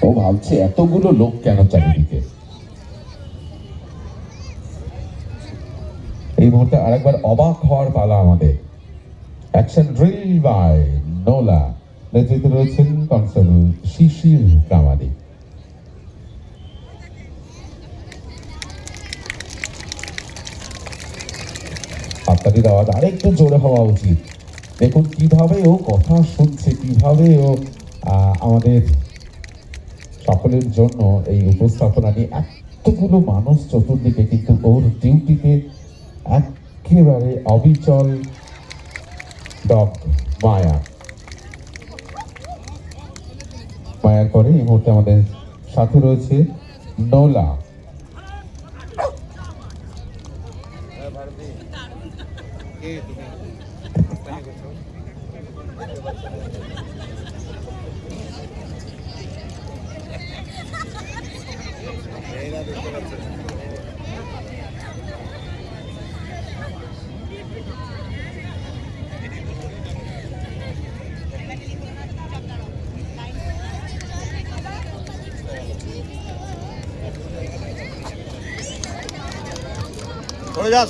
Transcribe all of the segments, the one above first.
ও ভাবছে এতগুলো লোক কেন চারিদিকে। এই মুহূর্তে আরেকবার অবাক হওয়ার পালা আমাদের। অ্যাকশন ড্রিল বাই নোলা, নেতৃত্বে রয়েছেন কনস্টেবল শিশির কামারি। হাততালির আওয়াজ আরেকটু জোরে হওয়া উচিত। দেখুন কিভাবে ও কথা শুনছে, কিভাবে ও আমাদের সকলের জন্য এই উপস্থাপনা নিয়ে এতগুলো মানুষ চতুর্দিকে, কিন্তু ওর ডিউটিতে একেবারে অবিচল ডগ মায়া। মায়ার পরে এই মুহূর্তে আমাদের সাথে রয়েছে নোলা।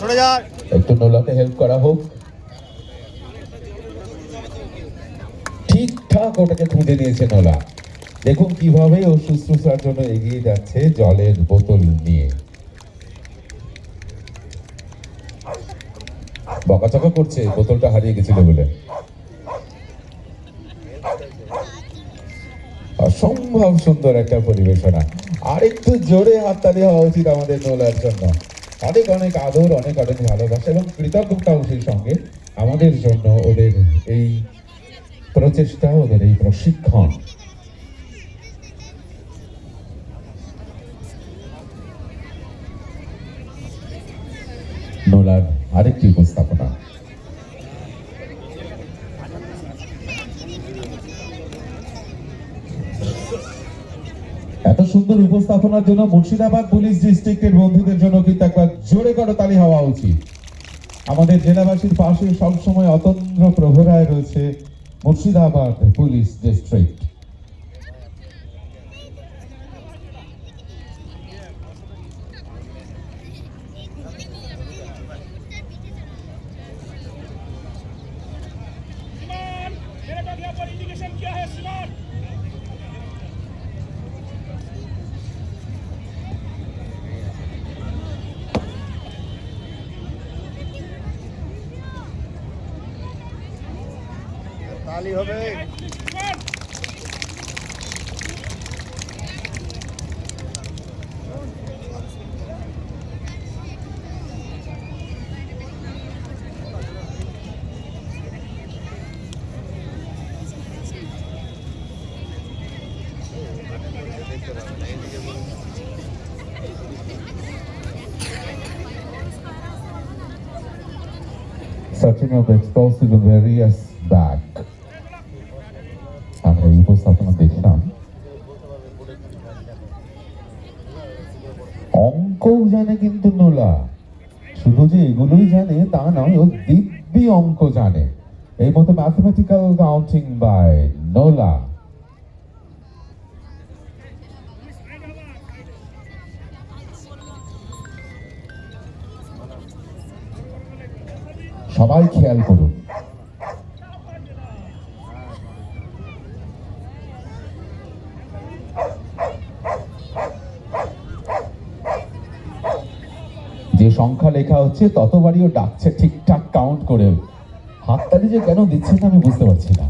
সরে যা একটু নোলাকে হেল্প করা হোক। ঠিকঠাক ওটাকে খুঁজে নিয়েছে নোলা। দেখুন কিভাবে ও শুশ্রূষার জন্য এগিয়ে যাচ্ছে জলের বোতল নিয়ে। বকাচকা করছে বোতলটা হারিয়ে গেছিল বলে। অসম্ভব সুন্দর একটা পরিবেশনা। আর একটু জোরে হাততালি হওয়া উচিত আমাদের নোলার জন্য। অনেক অনেক আদর, অনেক অনেক ভালোবাসা এবং কৃতজ্ঞতাও সেই সঙ্গে আমাদের জন্য, ওদের এই প্রচেষ্টা, ওদের এই প্রশিক্ষণ। নোলার আরেকটি উপস্থাপনা। এত সুন্দর উপস্থাপনার জন্য মুর্শিদাবাদ পুলিশ ডিস্ট্রিক্টের বন্ধুদের জন্য কিন্তু একবার জোরে করে তালি হওয়া উচিত। আমাদের জেলাবাসীর পাশে সবসময় অতন্দ্র প্রহরায় রয়েছে মুর্শিদাবাদ পুলিশ ডিস্ট্রিক্ট। তালি হবে। Searching of explosive and various bag. আমরা এই উপস্থাপনা দেখলাম। অঙ্কও জানে কিন্তু নোলা। শুধু যে এগুলোই জানে তা নয়, ও দিব্যি অঙ্ক জানে। এই মতো ম্যাথমেটিক্যাল কাউন্টিং বাই নোলা। সবাই খেয়াল করুন, যে সংখ্যা লেখা হচ্ছে ততবারই ও ডাকছে ঠিকঠাক কাউন্ট করে। হাততালি যে কেন দিচ্ছে না আমি বুঝতে পারছি না।